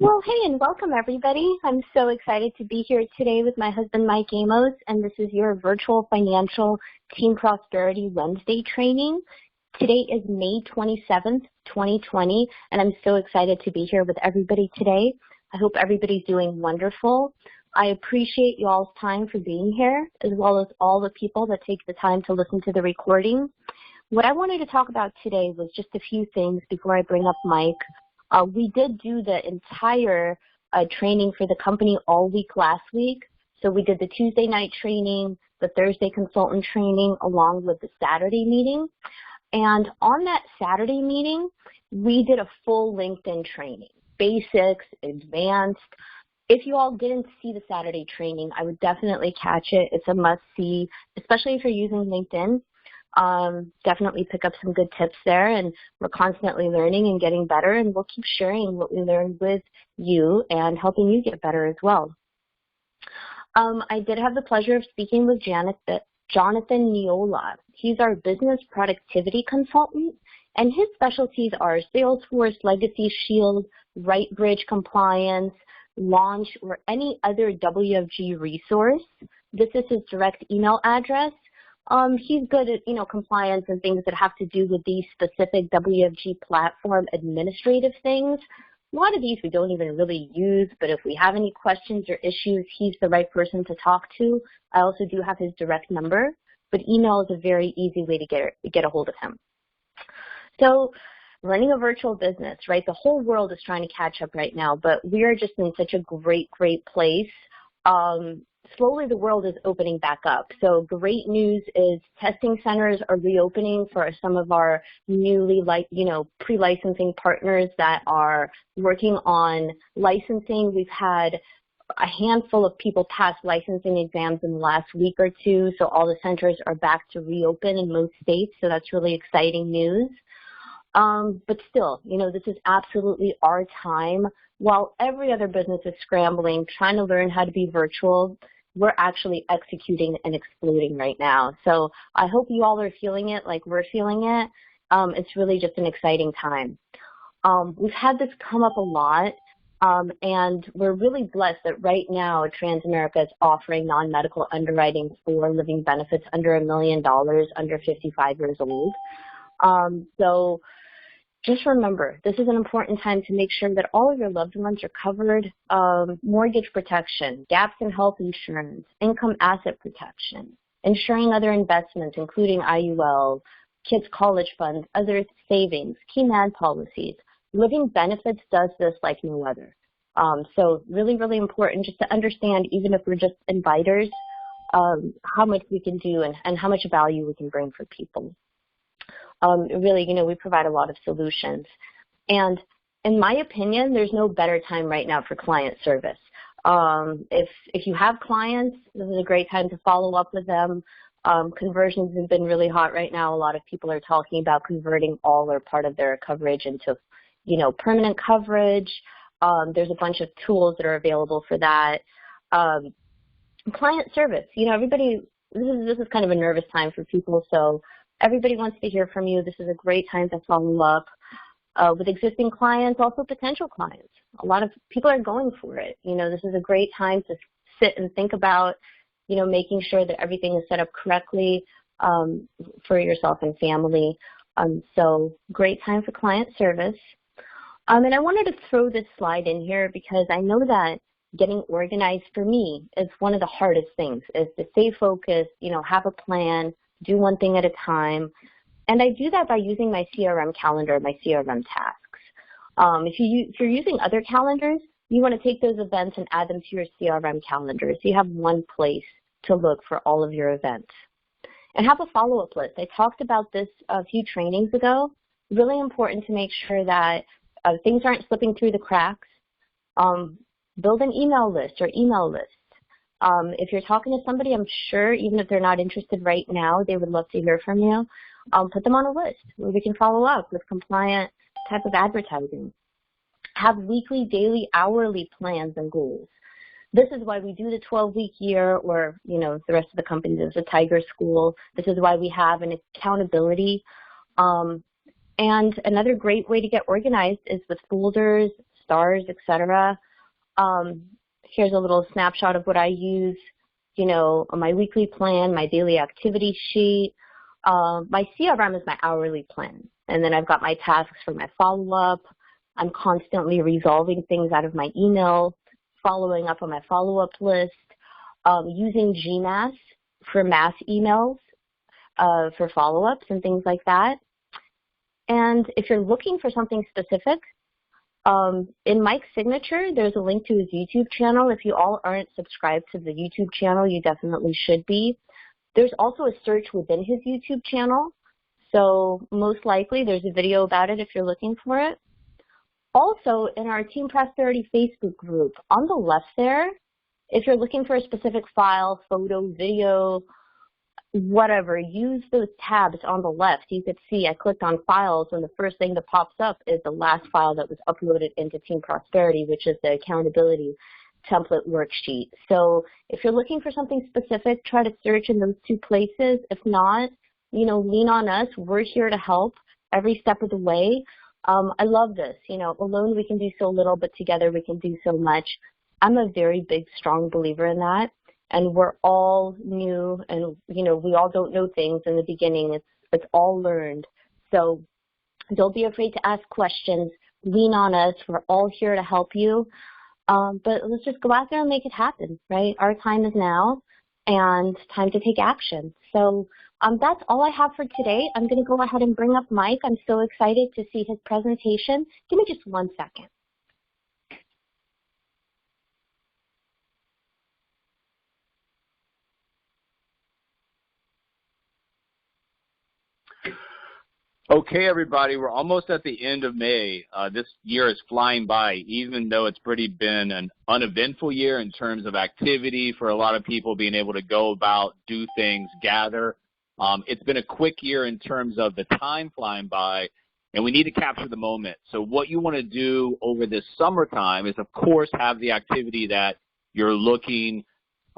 Well, hey, and welcome everybody. I'm so excited to be here today with my husband, Mike Amos, and this is your Virtual Financial Team Prosperity Wednesday training. Today is May 27th, 2020, and I'm so excited to be here with everybody today. I hope everybody's doing wonderful. I appreciate you all's time for being here, as well as all the people that take the time to listen to the recording. What I wanted to talk about today was just a few things before I bring up Mike. We did do the entire training for the company all week last week. So we did the Tuesday night training, the Thursday consultant training, along with the Saturday meeting. And on that Saturday meeting, we did a full LinkedIn training, basics, advanced. If you all didn't see the Saturday training, I would definitely catch it. It's a must-see, especially if you're using LinkedIn. Definitely pick up some good tips there, and we're constantly learning and getting better, and we'll keep sharing what we learned with you and helping you get better as well. I did have the pleasure of speaking with Jonathan Neola. He's our business productivity consultant, and his specialties are Salesforce, Legacy Shield, RightBridge compliance, Launch, or any other WFG resource. This is his direct email address. He's good at, compliance and things that have to do with these specific WFG platform administrative things. A lot of these we don't even really use, but if we have any questions or issues, he's the right person to talk to. I also do have his direct number, but email is a very easy way to get a hold of him. So running a virtual business, right? The whole world is trying to catch up right now, but we are just in such a great place. Slowly the world is opening back up. So great news is testing centers are reopening for some of our newly pre-licensing partners that are working on licensing. We've had a handful of people pass licensing exams in the last week or two, so all the centers are back to reopen in most states, so that's really exciting news. But still, this is absolutely our time. While every other business is scrambling, trying to learn how to be virtual, we're actually executing and exploding right now. So I hope you all are feeling it like we're feeling it. It's really just an exciting time. We've had this come up a lot, and we're really blessed that right now Transamerica is offering non-medical underwriting for living benefits under $1 million under 55 years old. So just remember, this is an important time to make sure that all of your loved ones are covered. Mortgage protection, gaps in health insurance, income asset protection, ensuring other investments, including IUL, kids' college funds, other savings, key man policies. Living benefits does this like no other. So really, really important just to understand, even if we're just inviters, how much we can do and how much value we can bring for people. Really, we provide a lot of solutions. And in my opinion, there's no better time right now for client service. If you have clients, this is a great time to follow up with them. Conversions have been really hot right now. A lot of people are talking about converting all or part of their coverage into, permanent coverage. There's a bunch of tools that are available for that. Client service, everybody, this is kind of a nervous time for people, so everybody wants to hear from you. This is a great time to follow up with existing clients, also potential clients. A lot of people are going for it. This is a great time to sit and think about, making sure that everything is set up correctly for yourself and family. So great time for client service. And I wanted to throw this slide in here because I know that getting organized for me is one of the hardest things, is to stay focused, have a plan, do one thing at a time. And I do that by using my CRM calendar, my CRM tasks. If you're using other calendars, you want to take those events and add them to your CRM calendar so you have one place to look for all of your events. And have a follow-up list. I talked about this a few trainings ago. Really important to make sure that things aren't slipping through the cracks. Build an email list or email list. If you're talking to somebody, I'm sure even if they're not interested right now, they would love to hear from you. Put them on a list where we can follow up with compliant type of advertising. Have weekly, daily, hourly plans and goals. This is why we do the 12-week year, or the rest of the company does the Tiger School. This is why we have an accountability. And another great way to get organized is with folders, stars, etc. Here's a little snapshot of what I use, you know, on my weekly plan, my daily activity sheet. My CRM is my hourly plan. And then I've got my tasks for my follow-up. I'm constantly resolving things out of my email, following up on my follow-up list, using GMass for mass emails for follow-ups and things like that. And if you're looking for something specific, in Mike's signature, there's a link to his YouTube channel. If you all aren't subscribed to the YouTube channel, you definitely should be. There's also a search within his YouTube channel. So most likely there's a video about it if you're looking for it. Also, in our Team Prosperity Facebook group, on the left there, if you're looking for a specific file, photo, video, whatever, use those tabs on the left. You could see I clicked on files, and the first thing that pops up is the last file that was uploaded into Team Prosperity, which is the accountability template worksheet. So if you're looking for something specific, try to search in those two places. If not, you know, lean on us. We're here to help every step of the way. I love this. You know, alone we can do so little, but together we can do so much. I'm a very big, strong believer in that. And we're all new, and, you know, we all don't know things in the beginning. It's all learned. So don't be afraid to ask questions. Lean on us. We're all here to help you. But let's just go out there and make it happen, right? Our time is now, and time to take action. So that's all I have for today. I'm going to go ahead and bring up Mike. I'm so excited to see his presentation. Give me just 1 second. Okay, everybody, we're almost at the end of May. This year is flying by, even though it's been an uneventful year in terms of activity for a lot of people being able to go about, do things, gather. It's been a quick year in terms of the time flying by, and we need to capture the moment. So what you want to do over this summertime is, of course, have the activity that you're looking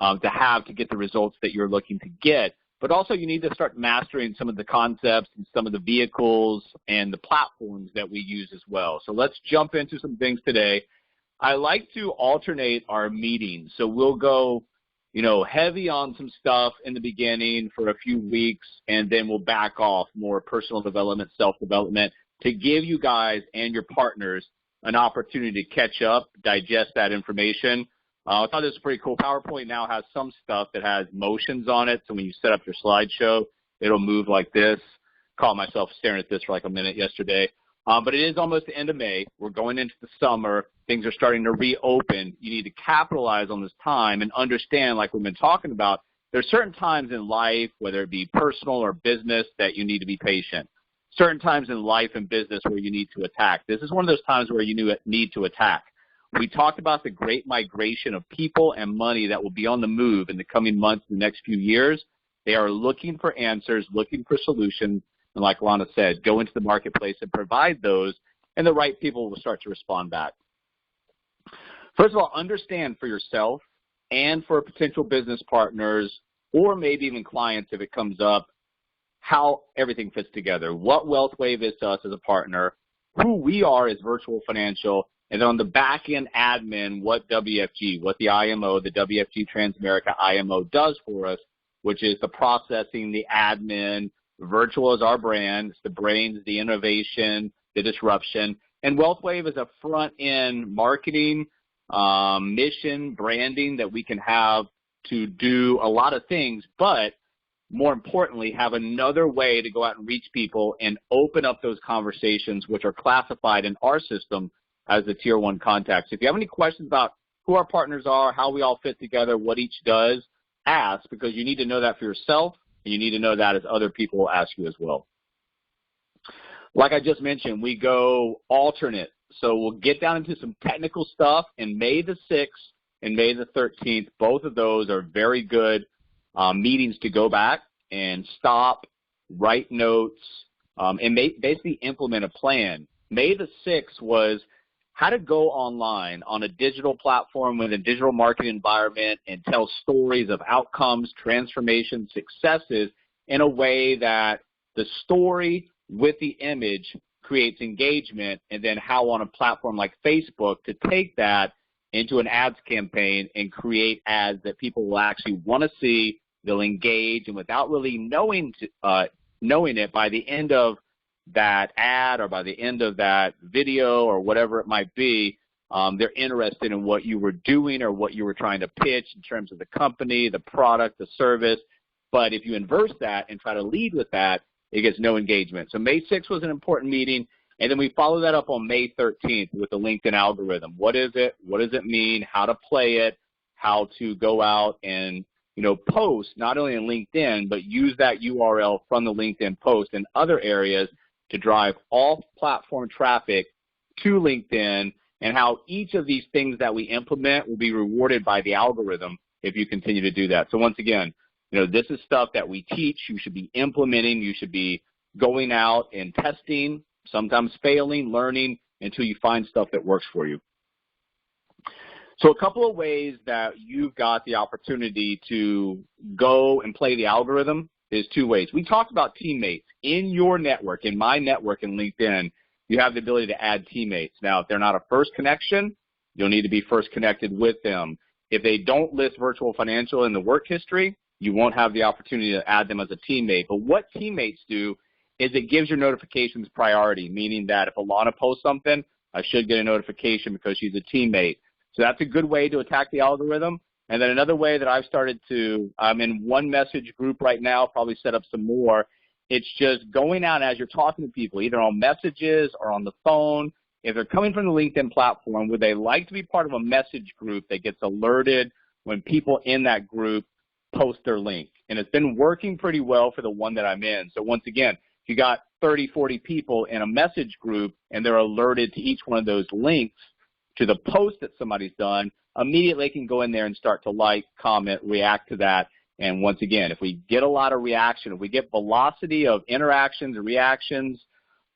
to have to get the results that you're looking to get. But also you need to start mastering some of the concepts and some of the vehicles and the platforms that we use as well. So let's jump into some things today. I like to alternate our meetings. So we'll go, you know, heavy on some stuff in the beginning for a few weeks, and then we'll back off more personal development, self-development, to give you guys and your partners an opportunity to catch up, digest that information. I thought this was pretty cool. PowerPoint now has some stuff that has motions on it, so when you set up your slideshow, it'll move like this. Caught myself staring at this for like a minute yesterday. But it is almost the end of May. We're going into the summer. Things are starting to reopen. You need to capitalize on this time and understand, like we've been talking about, there's certain times in life, whether it be personal or business, that you need to be patient. Certain times in life and business where you need to attack. This is one of those times where you need to attack. We talked about the great migration of people and money that will be on the move in the coming months, the next few years. They are looking for answers, looking for solutions, and like Lana said, go into the marketplace and provide those, and the right people will start to respond back. First of all, understand for yourself and for potential business partners, or maybe even clients if it comes up, how everything fits together, what Wealthwave is to us as a partner, who we are as Virtual Financial, and on the back-end admin, what WFG, what the IMO, the WFG Transamerica IMO does for us, which is the processing, the admin. Virtual is our brand. It's the brains, the innovation, the disruption. And Wealthwave is a front-end marketing, mission, branding that we can have to do a lot of things, but more importantly, have another way to go out and reach people and open up those conversations, which are classified in our system as the Tier 1 contacts. If you have any questions about who our partners are, how we all fit together, what each does, ask, because you need to know that for yourself, and you need to know that as other people will ask you as well. Like I just mentioned, we go alternate. So we'll get down into some technical stuff in May the 6th and May the 13th. Both of those are very good meetings to go back and stop, write notes, and basically implement a plan. May the 6th was how to go online on a digital platform with a digital marketing environment and tell stories of outcomes, transformation, successes in a way that the story with the image creates engagement, and then how on a platform like Facebook to take that into an ads campaign and create ads that people will actually want to see, they'll engage, and without really knowing it, by the end of that ad or by the end of that video or whatever it might be, they're interested in what you were doing or what you were trying to pitch in terms of the company, the product, the service. But if you inverse that and try to lead with that, it gets no engagement. So May 6th was an important meeting, and then we follow that up on May 13th with the LinkedIn algorithm. What is it? What does it mean? How to play it? How to go out and post not only in LinkedIn, but use that URL from the LinkedIn post in other areas to drive all platform traffic to LinkedIn, and how each of these things that we implement will be rewarded by the algorithm if you continue to do that. So once again, this is stuff that we teach. You should be implementing. You should be going out and testing, sometimes failing, learning until you find stuff that works for you. So a couple of ways that you've got the opportunity to go and play the algorithm is two ways. We talked about teammates. In your network, in my network in LinkedIn, you have the ability to add teammates. Now, if they're not a first connection, you'll need to be first connected with them. If they don't list virtual financial in the work history, you won't have the opportunity to add them as a teammate. But what teammates do is it gives your notifications priority, meaning that if Alana posts something, I should get a notification because she's a teammate. So that's a good way to attack the algorithm. And then another way that I've started to, I'm in one message group right now, probably set up some more. It's just going out as you're talking to people, either on messages or on the phone. If they're coming from the LinkedIn platform, would they like to be part of a message group that gets alerted when people in that group post their link? And it's been working pretty well for the one that I'm in. So once again, if you got 30, 40 people in a message group and they're alerted to each one of those links to the post that somebody's done, immediately they can go in there and start to like, comment, react to that. And once again, if we get a lot of reaction, if we get velocity of interactions, reactions,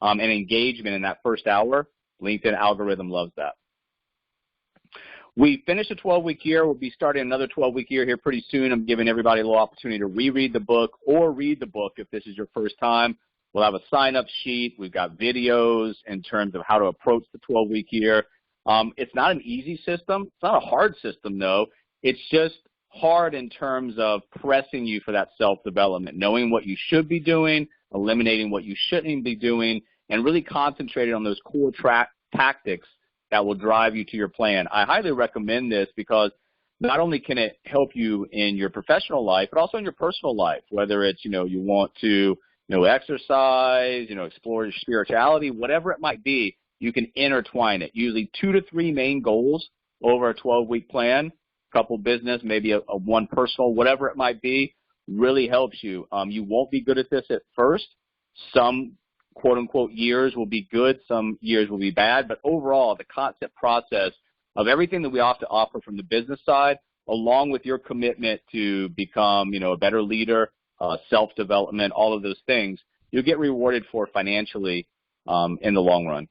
and engagement in that first hour, LinkedIn algorithm loves that. We finished a 12-week year. We'll be starting another 12-week year here pretty soon. I'm giving everybody a little opportunity to reread the book or read the book if this is your first time. We'll have a sign-up sheet. We've got videos in terms of how to approach the 12-week year. It's not an easy system. It's not a hard system, though. It's just hard in terms of pressing you for that self-development, knowing what you should be doing, eliminating what you shouldn't be doing, and really concentrating on those core tactics that will drive you to your plan. I highly recommend this because not only can it help you in your professional life, but also in your personal life, whether it's, you want to, exercise, explore your spirituality, whatever it might be, you can intertwine it. Usually 2 to 3 main goals over a 12-week plan, couple business, maybe a one personal, whatever it might be, really helps you. You won't be good at this at first. Some quote-unquote years will be good, some years will be bad, but overall the concept process of everything that we have to offer from the business side, along with your commitment to become, a better leader, self-development, all of those things, you'll get rewarded for financially in the long run.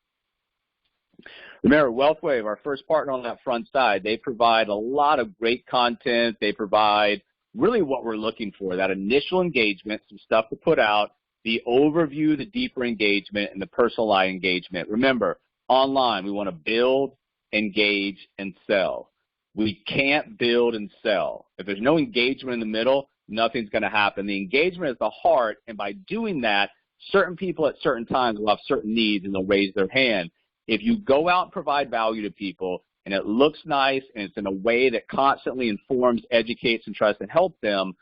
Remember, Wealthwave, our first partner on that front side, they provide a lot of great content. They provide really what we're looking for, that initial engagement, some stuff to put out, the overview, the deeper engagement, and the personalized engagement. Remember, online, we want to build, engage, and sell. We can't build and sell. If there's no engagement in the middle, nothing's going to happen. The engagement is the heart, and by doing that, certain people at certain times will have certain needs, and they'll raise their hand. If you go out and provide value to people, and it looks nice, and it's in a way that constantly informs, educates, and tries to help them,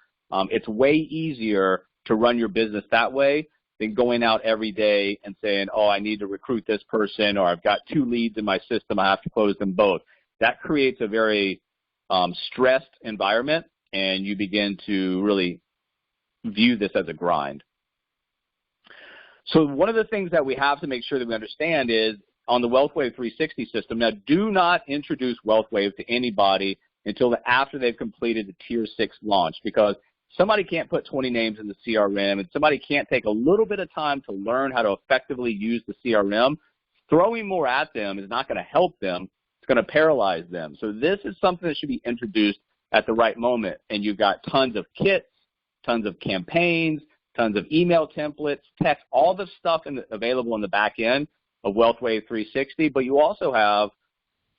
it's way easier to run your business that way than going out every day and saying, oh, I need to recruit this person, or I've got 2 leads in my system, I have to close them both. That creates a very stressed environment, and you begin to really view this as a grind. So one of the things that we have to make sure that we understand is on the Wealthwave 360 system, now do not introduce Wealthwave to anybody until after they've completed the Tier 6 launch, because somebody can't put 20 names in the CRM, and somebody can't take a little bit of time to learn how to effectively use the CRM. Throwing more at them is not going to help them. It's going to paralyze them. So this is something that should be introduced at the right moment. And you've got tons of kits, tons of campaigns, tons of email templates, text, all the stuff available in the back end of Wealthwave 360, but you also have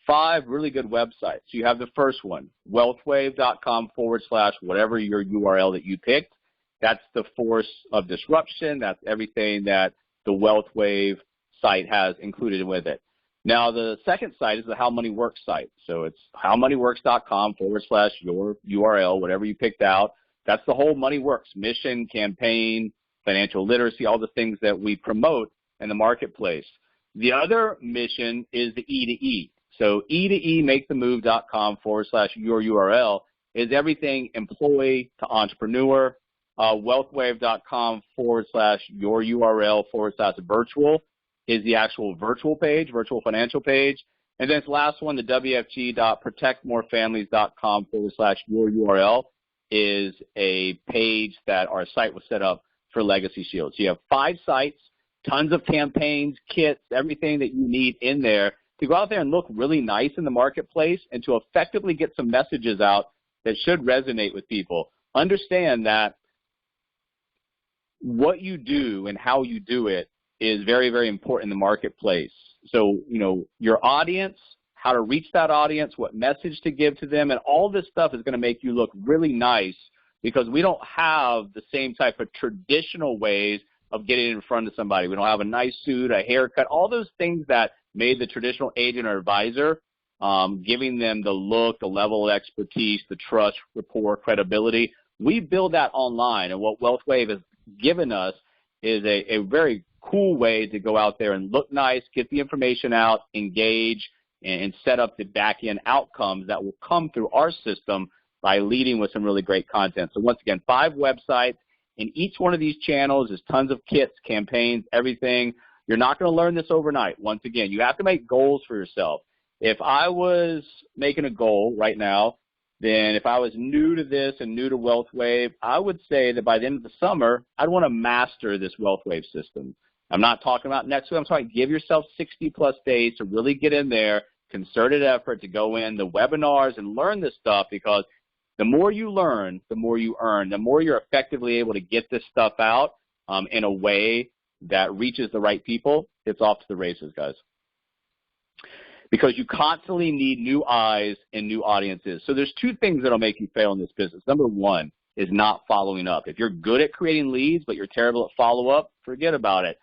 5 really good websites. You have the first one, wealthwave.com/whatever your URL that you picked. That's the force of disruption. That's everything that the Wealthwave site has included with it. Now, the second site is the How Money Works site. So it's howmoneyworks.com/your URL, whatever you picked out. That's the whole Money Works mission, campaign, financial literacy, all the things that we promote in the marketplace. The other mission is the E to E. So E2E, makethemove.com/your URL is everything employee to entrepreneur. Wealthwave.com/your URL/virtual is the actual virtual page, virtual financial page. And then this last one, the wfg.protectmorefamilies.com/your URL is a page that our site was set up for Legacy Shield. So you have 5 sites, tons of campaigns, kits, everything that you need in there to go out there and look really nice in the marketplace and to effectively get some messages out that should resonate with people. Understand that what you do and how you do it is very, very important in the marketplace. So, your audience, how to reach that audience, what message to give to them, and all this stuff is going to make you look really nice because we don't have the same type of traditional ways of getting in front of somebody. We don't have a nice suit, a haircut, all those things that made the traditional agent or advisor, giving them the look, the level of expertise, the trust, rapport, credibility. We build that online, and what Wealthwave has given us is a very cool way to go out there and look nice, get the information out, engage, and set up the back-end outcomes that will come through our system by leading with some really great content. So once again, 5 websites. In each one of these channels is tons of kits, campaigns, everything. You're not going to learn this overnight. Once again, you have to make goals for yourself. If I was making a goal right now, then if I was new to this and new to Wealthwave, I would say that by the end of the summer, I'd want to master this Wealthwave system. I'm not talking about next week. I'm talking give yourself 60-plus days to really get in there, concerted effort to go in the webinars and learn this stuff, because the more you learn, the more you earn, the more you're effectively able to get this stuff out in a way that reaches the right people. It's off to the races, guys. Because you constantly need new eyes and new audiences. So there's 2 things that will make you fail in this business. Number 1 is not following up. If you're good at creating leads, but you're terrible at follow-up, forget about it.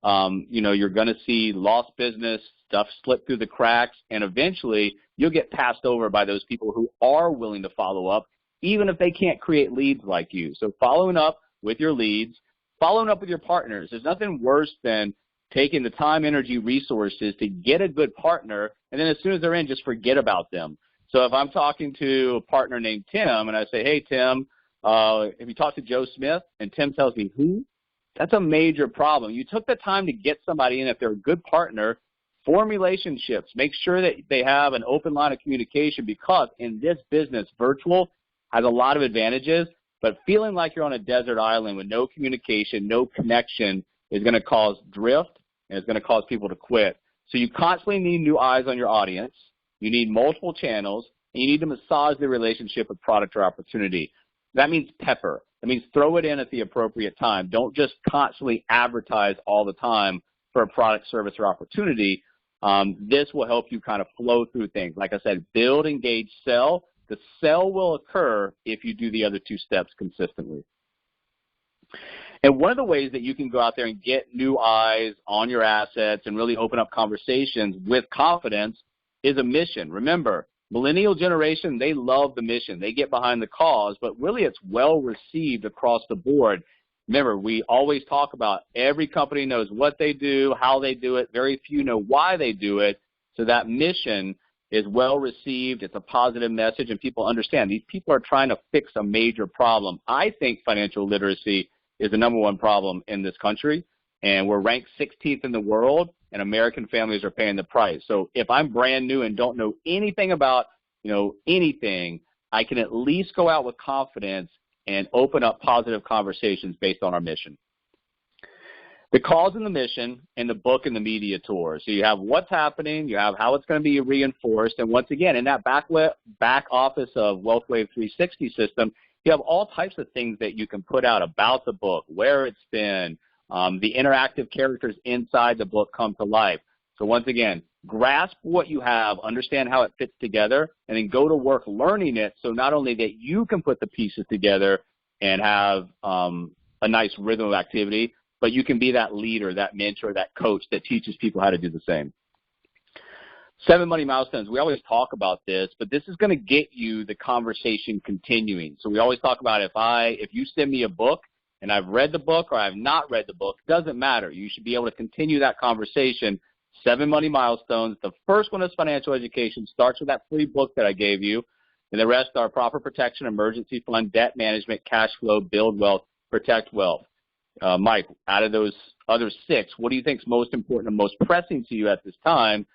You're going to see lost business, stuff slip through the cracks, and eventually you'll get passed over by those people who are willing to follow up, even if they can't create leads like you. So following up with your leads, following up with your partners. There's nothing worse than taking the time, energy, resources to get a good partner, and then as soon as they're in, just forget about them. So if I'm talking to a partner named Tim, and I say, hey, Tim, have you talked to Joe Smith? And Tim tells me, who? That's a major problem. You took the time to get somebody in. If they're a good partner, form relationships. Make sure that they have an open line of communication, because in this business, virtual has a lot of advantages, but feeling like you're on a desert island with no communication, no connection is going to cause drift, and it's going to cause people to quit. So you constantly need new eyes on your audience. You need multiple channels, and you need to massage the relationship with product or opportunity. That means pepper. That means throw it in at the appropriate time. Don't just constantly advertise all the time for a product, service, or opportunity. This will help you kind of flow through things. Like I said, build, engage, sell. The sell will occur if you do the other 2 steps consistently. And one of the ways that you can go out there and get new eyes on your assets and really open up conversations with confidence is a mission. Remember, millennial generation, they love the mission. They get behind the cause, but really it's well received across the board. Remember, we always talk about every company knows what they do, how they do it. Very few know why they do it. So that mission is well received. It's a positive message, and people understand. These people are trying to fix a major problem. I think financial literacy is the number 1 problem in this country, and we're ranked 16th in the world, and American families are paying the price. So if I'm brand new and don't know anything about, anything, I can at least go out with confidence and open up positive conversations based on our mission. The cause and the mission, and the book and the media tour. So you have what's happening, you have how it's going to be reinforced, and once again, in that back office of Wealthwave 360 system, You have all types of things that you can put out about the book, where it's been, the interactive characters inside the book come to life. So once again, grasp what you have, understand how it fits together, and then go to work learning it so not only that you can put the pieces together and have a nice rhythm of activity, but you can be that leader, that mentor, that coach that teaches people how to do the same. 7 money milestones. We always talk about this, but this is going to get you the conversation continuing. So we always talk about if you send me a book and I've read the book or I've not read the book, it doesn't matter. You should be able to continue that conversation. 7 money milestones. The first one is financial education. Starts with that free book that I gave you. And the rest are proper protection, emergency fund, debt management, cash flow, build wealth, protect wealth. Mike, out of those other 6, what do you think is most important and most pressing to you at this time?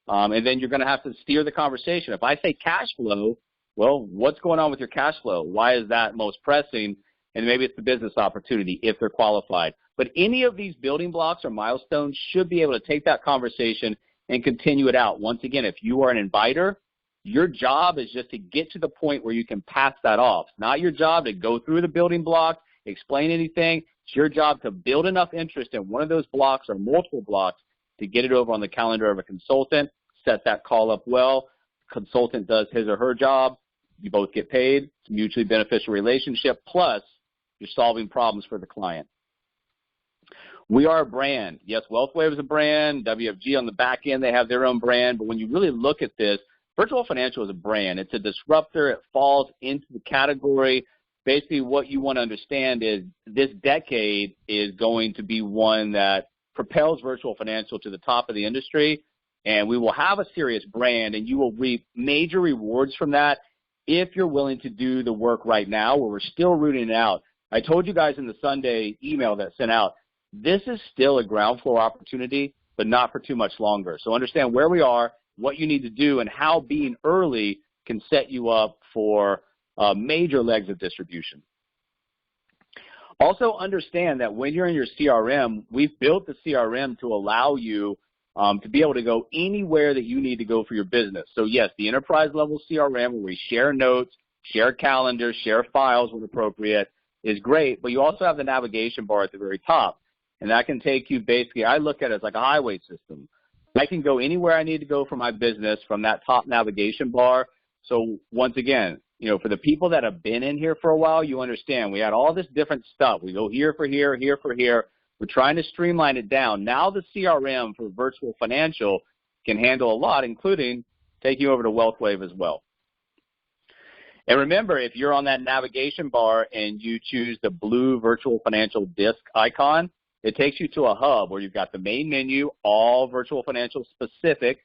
And then you're going to have to steer the conversation. If I say cash flow, well, what's going on with your cash flow? Why is that most pressing? And maybe it's the business opportunity if they're qualified. But any of these building blocks or milestones should be able to take that conversation and continue it out. Once again, if you are an inviter, your job is just to get to the point where you can pass that off. It's not your job to go through the building blocks, explain anything. It's your job to build enough interest in one of those blocks or multiple blocks to get it over on the calendar of a consultant, set that call up well. Consultant does his or her job. You both get paid. It's a mutually beneficial relationship. Plus, you're solving problems for the client. We are a brand. Yes, Wealthwave is a brand. WFG on the back end, they have their own brand. But when you really look at this, Virtual Financial is a brand. It's a disruptor. It falls into the category. Basically, what you want to understand is this decade is going to be one that propels Virtual Financial to the top of the industry, and we will have a serious brand, and you will reap major rewards from that if you're willing to do the work right now where we're still rooting it out. I told you guys in the Sunday email that sent out, this is still a ground floor opportunity, but not for too much longer. So understand where we are, what you need to do, and how being early can set you up for major legs of distribution. Also understand that when you're in your CRM, we've built the CRM to allow you to be able to go anywhere that you need to go for your business. So yes, the enterprise level CRM where we share notes, share calendars, share files when appropriate is great, but you also have the navigation bar at the very top. And that can take you basically, I look at it as like a highway system. I can go anywhere I need to go for my business from that top navigation bar. So once again, for the people that have been in here for a while, you understand we had all this different stuff. We go here for here, here for here. We're trying to streamline it down. Now the CRM for Virtual Financial can handle a lot, including taking you over to Wealthwave as well. And remember, if you're on that navigation bar and you choose the blue Virtual Financial disc icon, it takes you to a hub where you've got the main menu, all Virtual Financial specific,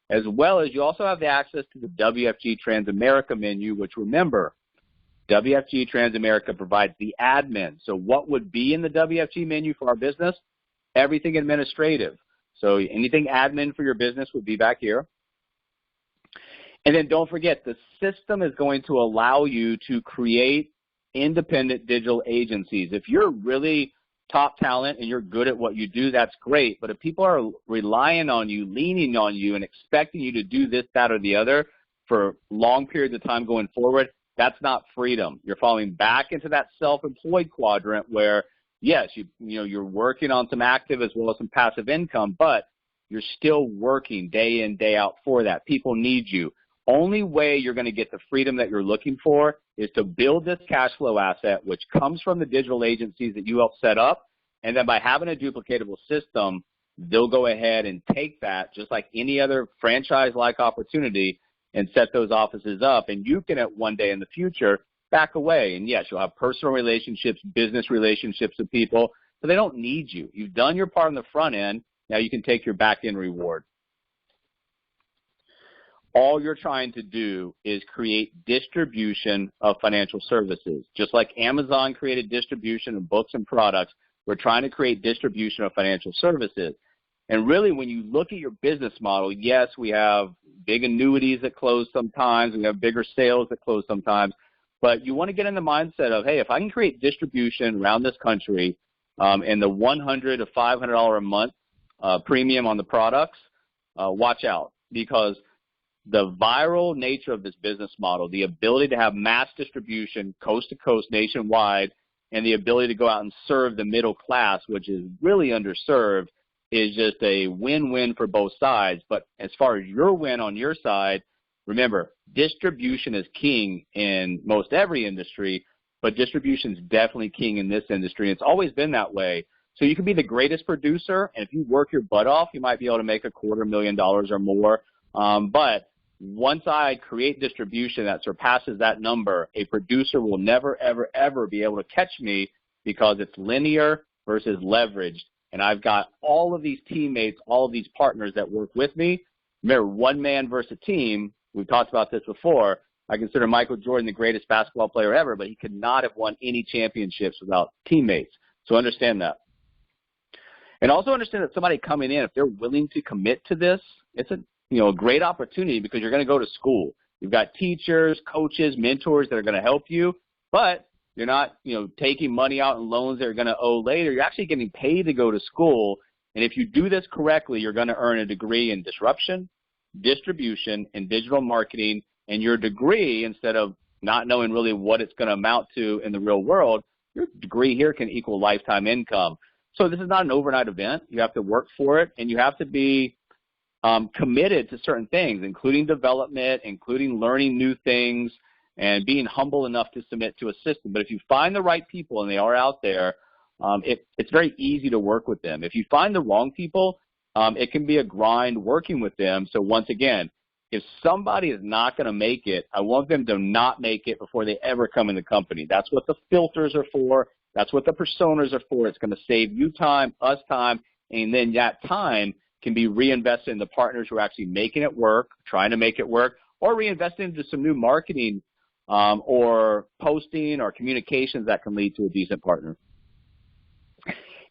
as well as you also have the access to the WFG Transamerica menu, which remember, WFG Transamerica provides the admin. So what would be in the WFG menu for our business? Everything administrative. So anything admin for your business would be back here. And then don't forget, the system is going to allow you to create independent digital agencies. If you're really top talent and you're good at what you do, that's great. But if people are relying on you, leaning on you, and expecting you to do this, that, or the other for long periods of time going forward, that's not freedom. You're falling back into that self-employed quadrant where, yes, you're working on some active as well as some passive income, but you're still working day in, day out for that. People need you. Only way you're going to get the freedom that you're looking for is to build this cash flow asset, which comes from the digital agencies that you help set up. And then by having a duplicatable system, they'll go ahead and take that, just like any other franchise-like opportunity, and set those offices up. And you can, at one day in the future, back away. And yes, you'll have personal relationships, business relationships with people, but they don't need you. You've done your part on the front end. Now you can take your back end reward. All you're trying to do is create distribution of financial services. Just like Amazon created distribution of books and products, we're trying to create distribution of financial services. And really, when you look at your business model, yes, we have big annuities that close sometimes. We have bigger sales that close sometimes. But you want to get in the mindset of, hey, if I can create distribution around this country in the $100 to $500 a month premium on the products, watch out. Because the viral nature of this business model, the ability to have mass distribution coast to coast nationwide, and the ability to go out and serve the middle class, which is really underserved, is just a win-win for both sides. But as far as your win on your side, remember, distribution is king in most every industry, but distribution is definitely king in this industry. It's always been that way. So you can be the greatest producer, and if you work your butt off, you might be able to make $250,000 or more. But once I create distribution that surpasses that number, a producer will never, ever, ever be able to catch me because it's linear versus leveraged. And I've got all of these teammates, all of these partners that work with me. Remember, one man versus a team. We've talked about this before. I consider Michael Jordan the greatest basketball player ever, but he could not have won any championships without teammates. So understand that. And also understand that somebody coming in, if they're willing to commit to this, it's a great opportunity because you're going to go to school. You've got teachers, coaches, mentors that are going to help you, but you're not, taking money out in loans that you're going to owe later. You're actually getting paid to go to school. And if you do this correctly, you're going to earn a degree in disruption, distribution, and digital marketing. And your degree, instead of not knowing really what it's going to amount to in the real world, your degree here can equal lifetime income. So this is not an overnight event. You have to work for it, and you have to be committed to certain things, including development, including learning new things, and being humble enough to submit to a system. But if you find the right people, and they are out there, it's very easy to work with them. If you find the wrong people, it can be a grind working with them. So once again, if somebody is not going to make it, I want them to not make it before they ever come in the company. That's what the filters are for. That's what the personas are for. It's going to save you time, us time, and then that time can be reinvested in the partners who are actually making it work, trying to make it work, or reinvested into some new marketing or posting or communications that can lead to a decent partner.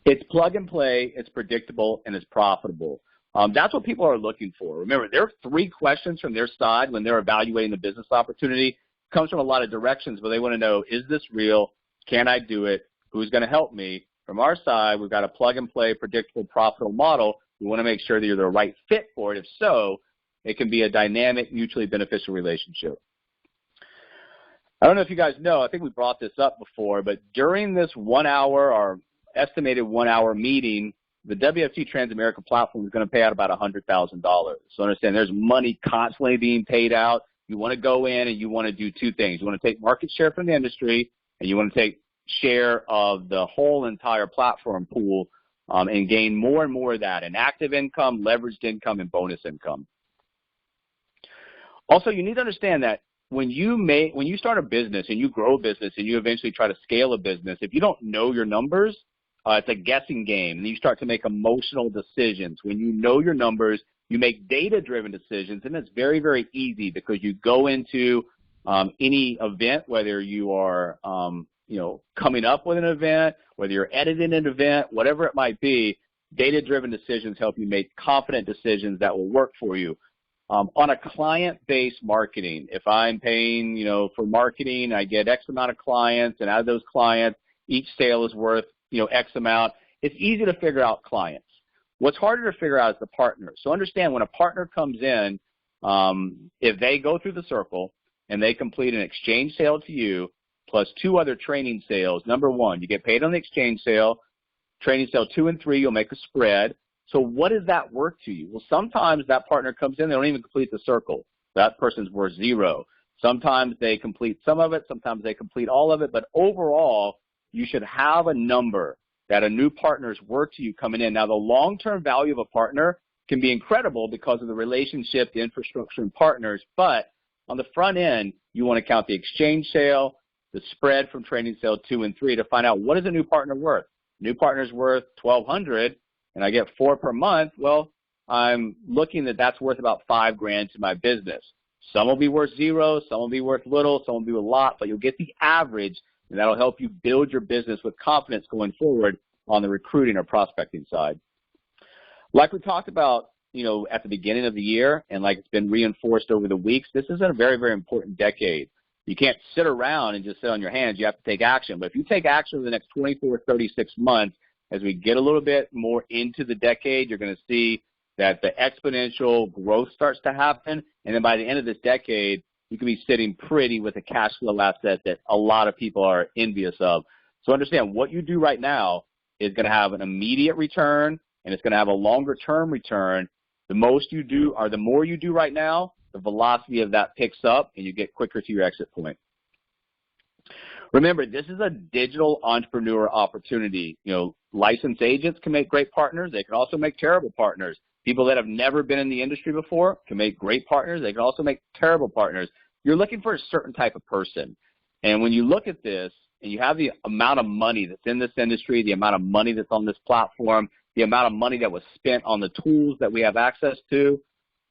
It's plug and play, it's predictable, and it's profitable. That's what people are looking for. Remember, there are 3 questions from their side when they're evaluating the business opportunity. It comes from a lot of directions, but they want to know, is this real? Can I do it? Who's going to help me? From our side, we've got a plug and play, predictable, profitable model. We want to make sure that you're the right fit for it. If so, it can be a dynamic, mutually beneficial relationship. I don't know if you guys know, I think we brought this up before, but during this 1 hour or estimated 1 hour meeting, the WFT Transamerica platform is going to pay out about $100,000. So understand there's money constantly being paid out. You want to go in and you want to do 2 things. You want to take market share from the industry, and you want to take share of the whole entire platform pool and gain more and more of that in active income, leveraged income, and bonus income. Also, you need to understand that when you start a business and you grow a business and you eventually try to scale a business, if you don't know your numbers, it's a guessing game, and you start to make emotional decisions. When you know your numbers, you make data-driven decisions, and it's very, very easy because you go into any event, whether you are coming up with an event, whether you're editing an event, whatever it might be, data-driven decisions help you make confident decisions that will work for you. On a client-based marketing, if I'm paying, for marketing, I get X amount of clients, and out of those clients, each sale is worth, X amount. It's easy to figure out clients. What's harder to figure out is the partner. So understand when a partner comes in, if they go through the circle and they complete an exchange sale to you plus 2 other training sales, number 1, you get paid on the exchange sale. Training sale 2 and 3, you'll make a spread. So what is that worth to you? Well, sometimes that partner comes in, they don't even complete the circle. That person's worth 0. Sometimes they complete some of it, sometimes they complete all of it, but overall, you should have a number that a new partner's worth to you coming in. Now, the long-term value of a partner can be incredible because of the relationship, the infrastructure, and partners, but on the front end, you want to count the exchange sale, the spread from training sale 2 and 3 to find out what is a new partner worth. New partner's worth $1,200, and I get 4 per month. Well, I'm looking that's worth about $5,000 to my business. Some will be worth 0, some will be worth little, some will be a lot, but you'll get the average, and that'll help you build your business with confidence going forward on the recruiting or prospecting side. Like we talked about, at the beginning of the year, and like it's been reinforced over the weeks, this is a very, very important decade. You can't sit around and just sit on your hands. You have to take action. But if you take action over the next 24, 36 months, as we get a little bit more into the decade, you're going to see that the exponential growth starts to happen, and then by the end of this decade, you can be sitting pretty with a cash flow asset that a lot of people are envious of. So understand what you do right now is going to have an immediate return, and it's going to have a longer-term return. The more you do right now, the velocity of that picks up, and you get quicker to your exit point. Remember, this is a digital entrepreneur opportunity. Licensed agents can make great partners. They can also make terrible partners. People that have never been in the industry before can make great partners. They can also make terrible partners. You're looking for a certain type of person. And when you look at this and you have the amount of money that's in this industry, the amount of money that's on this platform, the amount of money that was spent on the tools that we have access to,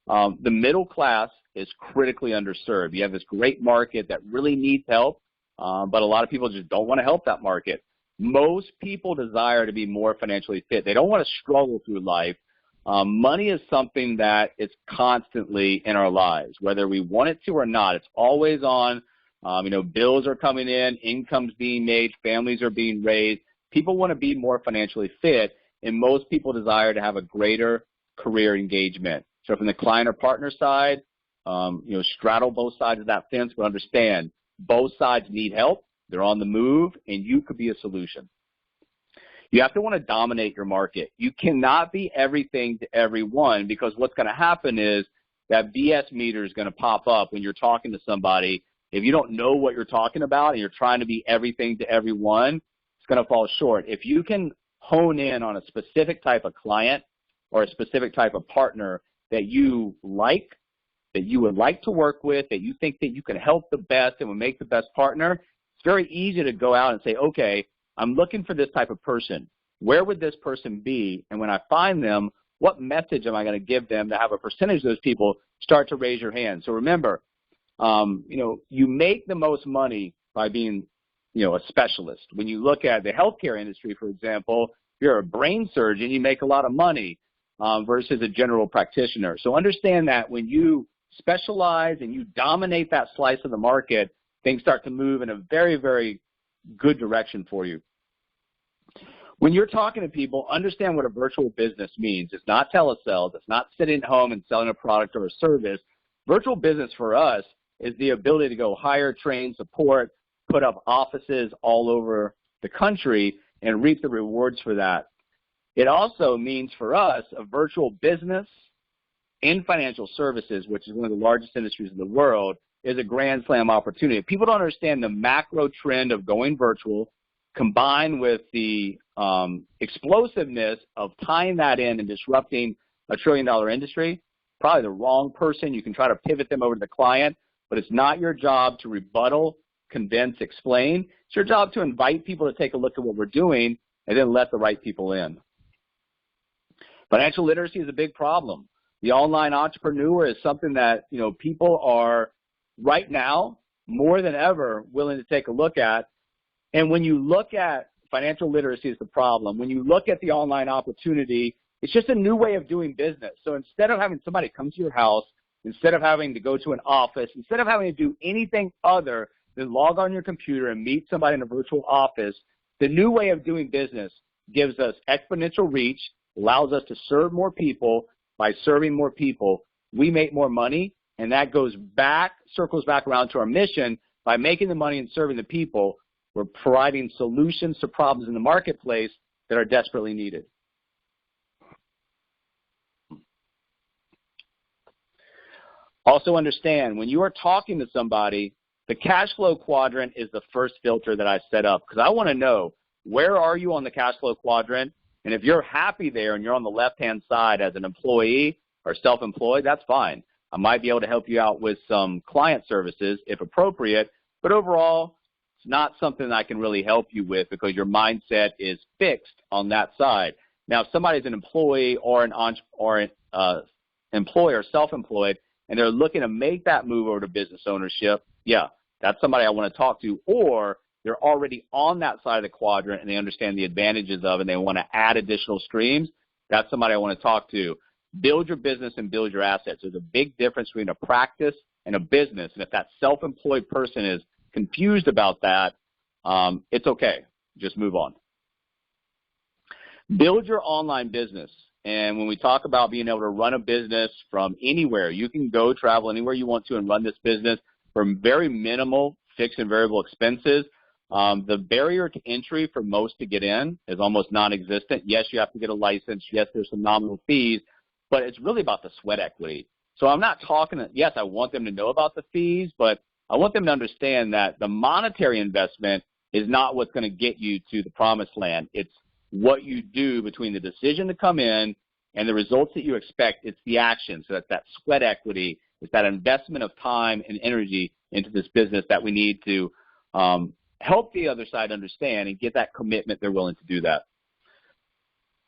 the middle class is critically underserved. You have this great market that really needs help, but a lot of people just don't want to help that market. Most people desire to be more financially fit. They don't want to struggle through life. Money is something that is constantly in our lives, whether we want it to or not. It's always on. Bills are coming in, income's being made, families are being raised. People want to be more financially fit, and most people desire to have a greater career engagement. So from the client or partner side, straddle both sides of that fence, but understand both sides need help. They're on the move, and you could be a solution. You have to want to dominate your market. You cannot be everything to everyone, because what's going to happen is that BS meter is going to pop up when you're talking to somebody. If you don't know what you're talking about and you're trying to be everything to everyone, it's going to fall short. If you can hone in on a specific type of client or a specific type of partner that you like, that you would like to work with, that you think that you can help the best and will make the best partner, it's very easy to go out and say, okay, I'm looking for this type of person. Where would this person be? And when I find them, what message am I going to give them to have a percentage of those people start to raise your hand? So remember, you make the most money by being, a specialist. When you look at the healthcare industry, for example, if you're a brain surgeon, you make a lot of money versus a general practitioner. So understand that when you specialize and you dominate that slice of the market, things start to move in a very, very good direction for you. When you're talking to people, understand what a virtual business means. It's not telesales. It's not sitting at home and selling a product or a service. Virtual business for us is the ability to go hire, train, support, put up offices all over the country and reap the rewards for that. It also means for us a virtual business in financial services, which is one of the largest industries in the world, is a grand slam opportunity. If people don't understand the macro trend of going virtual, combined with the explosiveness of tying that in and disrupting a $1 trillion industry, probably the wrong person. You can try to pivot them over to the client, but it's not your job to rebuttal, convince, explain. It's your job to invite people to take a look at what we're doing and then let the right people in. Financial literacy is a big problem. The online entrepreneur is something that, people are right now more than ever willing to take a look at. And when you look at financial literacy as the problem, when you look at the online opportunity, it's just a new way of doing business. So instead of having somebody come to your house, instead of having to go to an office, instead of having to do anything other than log on your computer and meet somebody in a virtual office, the new way of doing business gives us exponential reach, allows us to serve more people. By serving more people, we make more money, and that circles back around to our mission. By making the money and serving the people, we're providing solutions to problems in the marketplace that are desperately needed. Also understand, when you are talking to somebody, the cash flow quadrant is the first filter that I set up, because I want to know, where are you on the cash flow quadrant? And if you're happy there and you're on the left-hand side as an employee or self-employed, that's fine. I might be able to help you out with some client services if appropriate, but overall, it's not something that I can really help you with because your mindset is fixed on that side. Now, if somebody's an employee or an employer, self-employed, and they're looking to make that move over to business ownership, yeah, that's somebody I want to talk to. Or they're already on that side of the quadrant and they understand the advantages of it and they want to add additional streams, that's somebody I want to talk to. Build your business and build your assets. There's a big difference between a practice and a business, and if that self-employed person is confused about that, it's okay. Just move on. Build your online business. And when we talk about being able to run a business from anywhere, you can go travel anywhere you want to and run this business for very minimal fixed and variable expenses. The barrier to entry for most to get in is almost non-existent. Yes, you have to get a license. Yes, there's some nominal fees, but it's really about the sweat equity. So I'm not talking, yes, I want them to know about the fees, but I want them to understand that the monetary investment is not what's going to get you to the promised land. It's what you do between the decision to come in and the results that you expect. It's the action. So that's that sweat equity. It's that investment of time and energy into this business that we need to help the other side understand and get that commitment they're willing to do that.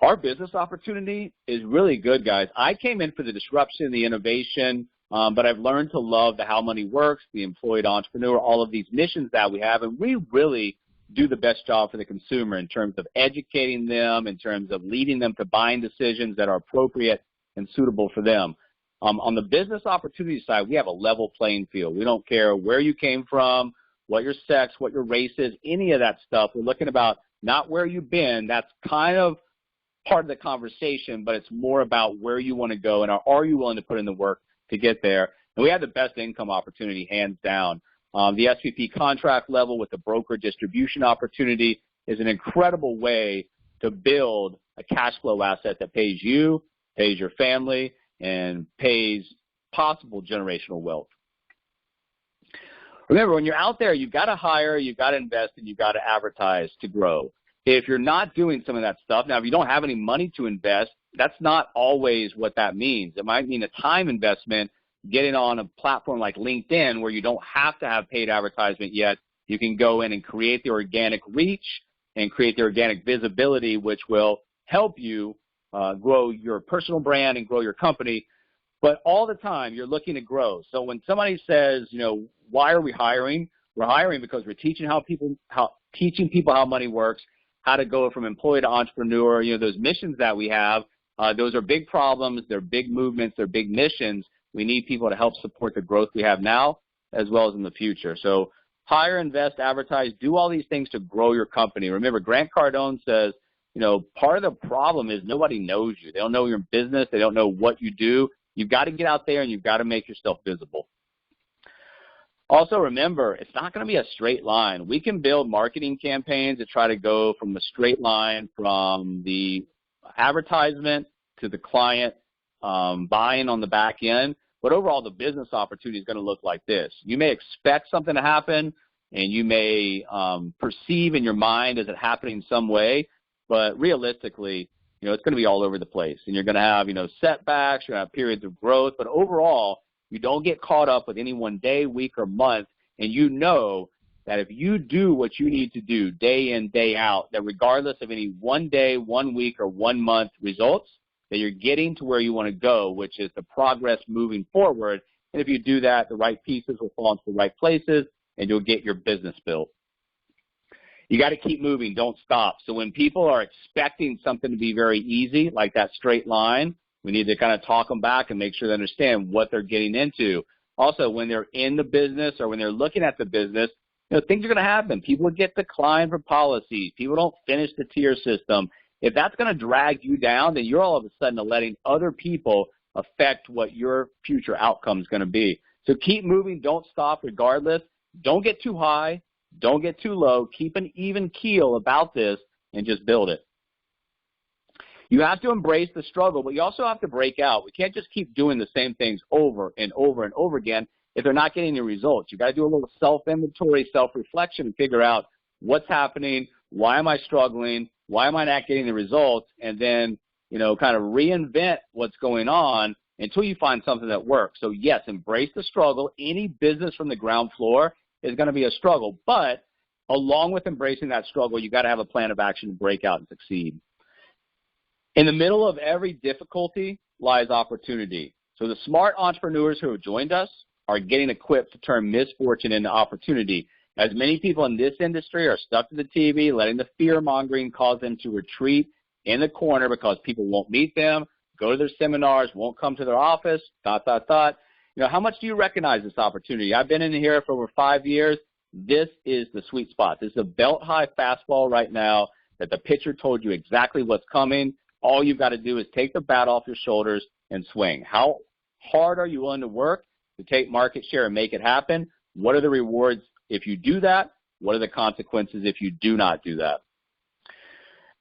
Our business opportunity is really good, guys. I came in for the disruption, the innovation, but I've learned to love the how money works, the employed entrepreneur, all of these missions that we have, and we really do the best job for the consumer in terms of educating them, in terms of leading them to buying decisions that are appropriate and suitable for them. On the business opportunity side, we have a level playing field. We don't care where you came from, what your sex, what your race is, any of that stuff. We're looking about not where you've been. That's kind of part of the conversation, but it's more about where you want to go and are you willing to put in the work to get there. And we have the best income opportunity, hands down. The SVP contract level with the broker distribution opportunity is an incredible way to build a cash flow asset that pays you, pays your family, and pays possible generational wealth. Remember, when you're out there, you've got to hire, you've got to invest, and you've got to advertise to grow. If you're not doing some of that stuff, now if you don't have any money to invest, that's not always what that means. It might mean a time investment, getting on a platform like LinkedIn where you don't have to have paid advertisement yet. You can go in and create the organic reach and create the organic visibility, which will help you grow your personal brand and grow your company. But all the time, you're looking to grow. So when somebody says, you know, why are we hiring? We're hiring because we're teaching people how money works, how to go from employee to entrepreneur. You know, those missions that we have, those are big problems. They're big movements. They're big missions. We need people to help support the growth we have now as well as in the future. So hire, invest, advertise, do all these things to grow your company. Remember, Grant Cardone says, you know, part of the problem is nobody knows you. They don't know your business. They don't know what you do. You've got to get out there and you've got to make yourself visible. Also, remember, it's not going to be a straight line. We can build marketing campaigns to try to go from a straight line from the advertisement to the client buying on the back end. But overall, the business opportunity is going to look like this. You may expect something to happen, and you may perceive in your mind as it happening some way, but realistically, you know, it's going to be all over the place. And you're going to have, you know, setbacks, you're going to have periods of growth, but overall, you don't get caught up with any one day, week, or month, and you know that if you do what you need to do day in, day out, that regardless of any 1 day, 1 week, or 1 month results, that you're getting to where you want to go, which is the progress moving forward. And if you do that, the right pieces will fall into the right places, and you'll get your business built. You got to keep moving. Don't stop. So when people are expecting something to be very easy, like that straight line, we need to kind of talk them back and make sure they understand what they're getting into. Also, when they're in the business or when they're looking at the business, you know, things are going to happen. People get declined for policies. People don't finish the tier system. If that's going to drag you down, then you're all of a sudden letting other people affect what your future outcome is going to be. So keep moving. Don't stop regardless. Don't get too high. Don't get too low. Keep an even keel about this and just build it. You have to embrace the struggle, but you also have to break out. We can't just keep doing the same things over and over and over again if they're not getting the results. You've got to do a little self-inventory, self-reflection, and figure out what's happening, why am I struggling, why am I not getting the results, and then, you know, kind of reinvent what's going on until you find something that works. So, yes, embrace the struggle. Any business from the ground floor is going to be a struggle, but along with embracing that struggle, you've got to have a plan of action to break out and succeed. In the middle of every difficulty lies opportunity. So the smart entrepreneurs who have joined us are getting equipped to turn misfortune into opportunity. As many people in this industry are stuck to the TV, letting the fear-mongering cause them to retreat in the corner because people won't meet them, go to their seminars, won't come to their office, ... You know, how much do you recognize this opportunity? I've been in here for over 5 years. This is the sweet spot. This is a belt-high fastball right now that the pitcher told you exactly what's coming. All you've got to do is take the bat off your shoulders and swing. How hard are you willing to work to take market share and make it happen? What are the rewards if you do that? What are the consequences if you do not do that?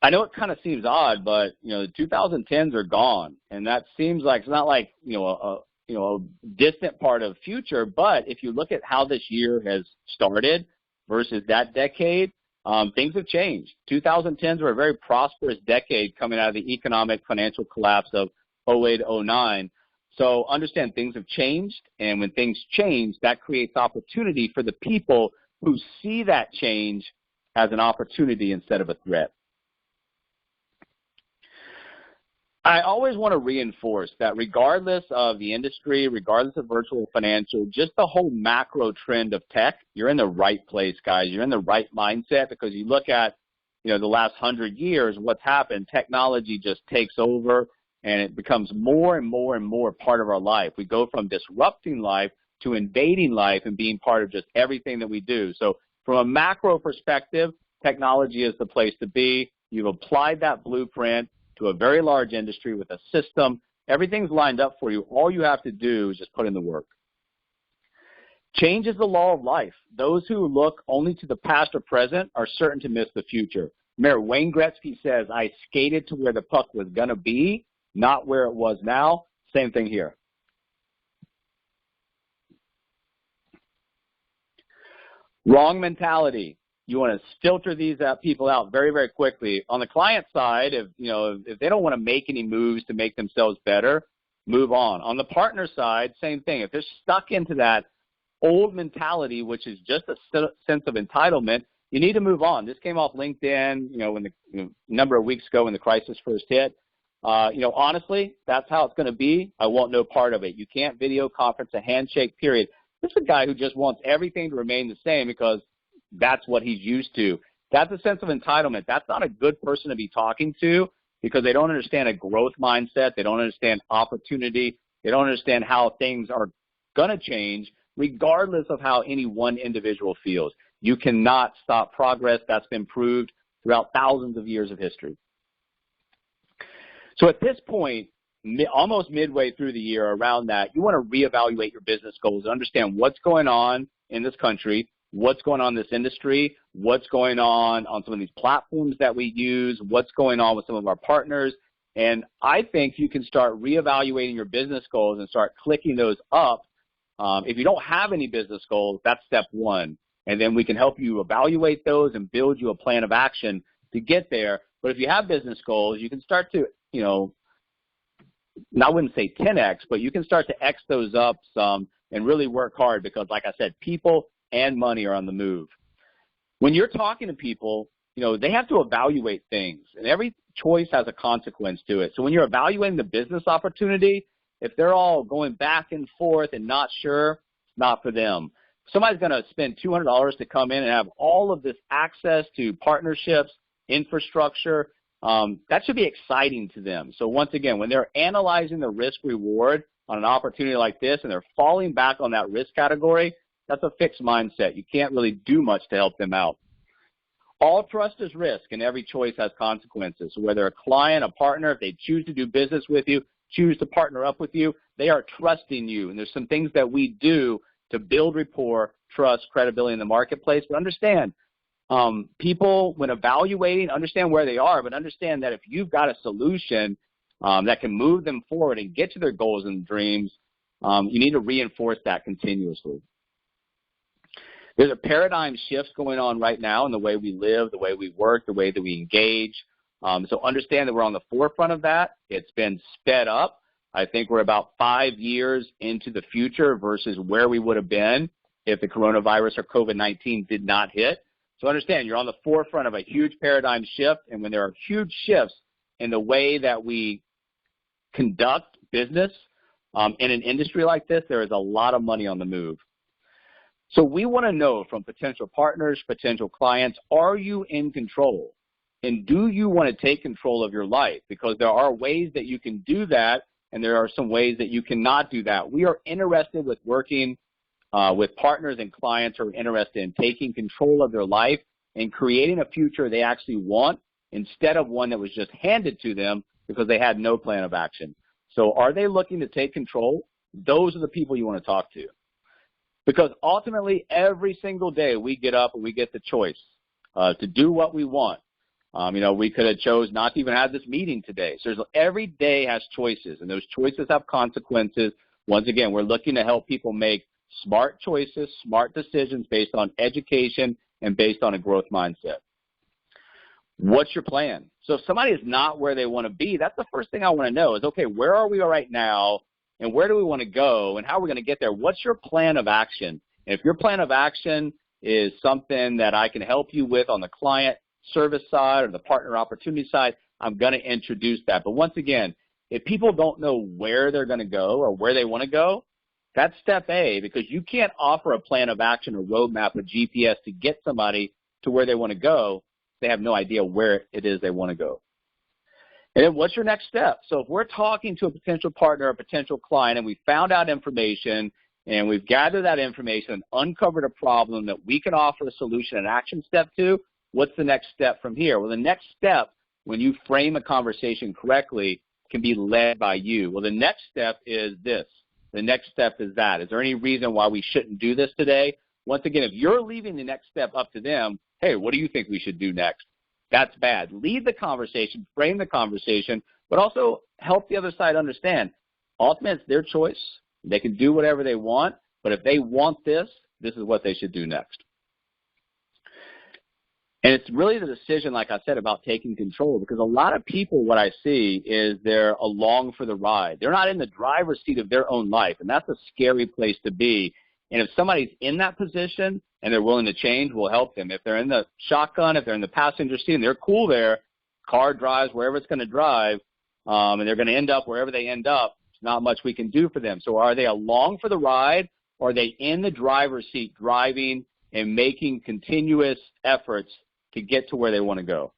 I know it kind of seems odd, but, the 2010s are gone, and that seems like it's not like, a distant part of the future, but if you look at how this year has started versus that decade, things have changed. 2010s were a very prosperous decade coming out of the economic financial collapse of 08, 09. So understand things have changed, and when things change, that creates opportunity for the people who see that change as an opportunity instead of a threat. I always want to reinforce that regardless of the industry, regardless of virtual financial, just the whole macro trend of tech, you're in the right place, guys. You're in the right mindset because you look at, the last 100 years, what's happened, technology just takes over and it becomes more and more and more part of our life. We go from disrupting life to invading life and being part of just everything that we do. So from a macro perspective, technology is the place to be. You've applied that blueprint to a very large industry with a system. Everything's lined up for you. All you have to do is just put in the work. Change is the law of life. Those who look only to the past or present are certain to miss the future. Remember, Wayne Gretzky says, I skated to where the puck was going to be, not where it was now. Same thing here. Wrong mentality. You want to filter these people out very, very quickly. On the client side, if they don't want to make any moves to make themselves better, move on. On the partner side, same thing. If they're stuck into that old mentality, which is just a sense of entitlement, you need to move on. This came off LinkedIn, when the number of weeks ago when the crisis first hit. Honestly, that's how it's going to be. I want no part of it. You can't video conference a handshake, period. This is a guy who just wants everything to remain the same because that's what he's used to. That's a sense of entitlement. That's not a good person to be talking to because they don't understand a growth mindset. They don't understand opportunity. They don't understand how things are going to change regardless of how any one individual feels. You cannot stop progress. That's been proved throughout thousands of years of history. So at this point, almost midway through the year, around that, you want to reevaluate your business goals and understand what's going on in this country, what's going on in this industry, what's going on some of these platforms that we use, what's going on with some of our partners. And I think you can start reevaluating your business goals and start clicking those up. If you don't have any business goals, that's step one. And then we can help you evaluate those and build you a plan of action to get there. But if you have business goals, you can start to, I wouldn't say 10X, but you can start to X those up some and really work hard because, like I said, people and money are on the move. When you're talking to people, they have to evaluate things, and every choice has a consequence to it. So when you're evaluating the business opportunity, if they're all going back and forth and not sure, it's not for them. Somebody's going to spend $200 to come in and have all of this access to partnerships, infrastructure. That should be exciting to them. So once again, when they're analyzing the risk reward on an opportunity like this and they're falling back on that risk category, that's a fixed mindset. You can't really do much to help them out. All trust is risk, and every choice has consequences. So whether a client, a partner, if they choose to do business with you, choose to partner up with you, they are trusting you. And there's some things that we do to build rapport, trust, credibility in the marketplace. But understand, people, when evaluating, understand where they are, but understand that if you've got a solution that can move them forward and get to their goals and dreams, you need to reinforce that continuously. There's a paradigm shift going on right now in the way we live, the way we work, the way that we engage. So understand that we're on the forefront of that. It's been sped up. I think we're about 5 years into the future versus where we would have been if the coronavirus or COVID-19 did not hit. So understand you're on the forefront of a huge paradigm shift, and when there are huge shifts in the way that we conduct business in an industry like this, there is a lot of money on the move. So we want to know from potential partners, potential clients, are you in control? And do you want to take control of your life? Because there are ways that you can do that, and there are some ways that you cannot do that. We are interested with working with partners and clients who are interested in taking control of their life and creating a future they actually want instead of one that was just handed to them because they had no plan of action. So are they looking to take control? Those are the people you want to talk to. Because ultimately, every single day we get up and we get the choice to do what we want. We could have chose not to even have this meeting today. So every day has choices, and those choices have consequences. Once again, we're looking to help people make smart choices, smart decisions based on education and based on a growth mindset. What's your plan? So if somebody is not where they want to be, that's the first thing I want to know is, okay, where are we right now, and where do we want to go, and how are we going to get there? What's your plan of action? And if your plan of action is something that I can help you with on the client service side or the partner opportunity side, I'm going to introduce that. But once again, if people don't know where they're going to go or where they want to go, that's step A, because you can't offer a plan of action or roadmap with GPS to get somebody to where they want to go. They have no idea where it is they want to go. And then what's your next step? So if we're talking to a potential partner, a potential client, and we found out information and we've gathered that information and uncovered a problem that we can offer a solution and action step to, what's the next step from here? Well, the next step, when you frame a conversation correctly, can be led by you. Well, the next step is this. The next step is that. Is there any reason why we shouldn't do this today? Once again, if you're leaving the next step up to them, hey, what do you think we should do next? That's bad. Lead the conversation, frame the conversation, but also help the other side understand. Ultimately, it's their choice. They can do whatever they want, but if they want this, this is what they should do next. And it's really the decision, like I said, about taking control, because a lot of people, what I see is they're along for the ride. They're not in the driver's seat of their own life, and that's a scary place to be. And if somebody's in that position and they're willing to change, we'll help them. If they're in the shotgun, if they're in the passenger seat and they're cool there, car drives wherever it's going to drive, and they're going to end up wherever they end up, there's not much we can do for them. So are they along for the ride, or are they in the driver's seat driving and making continuous efforts to get to where they want to go?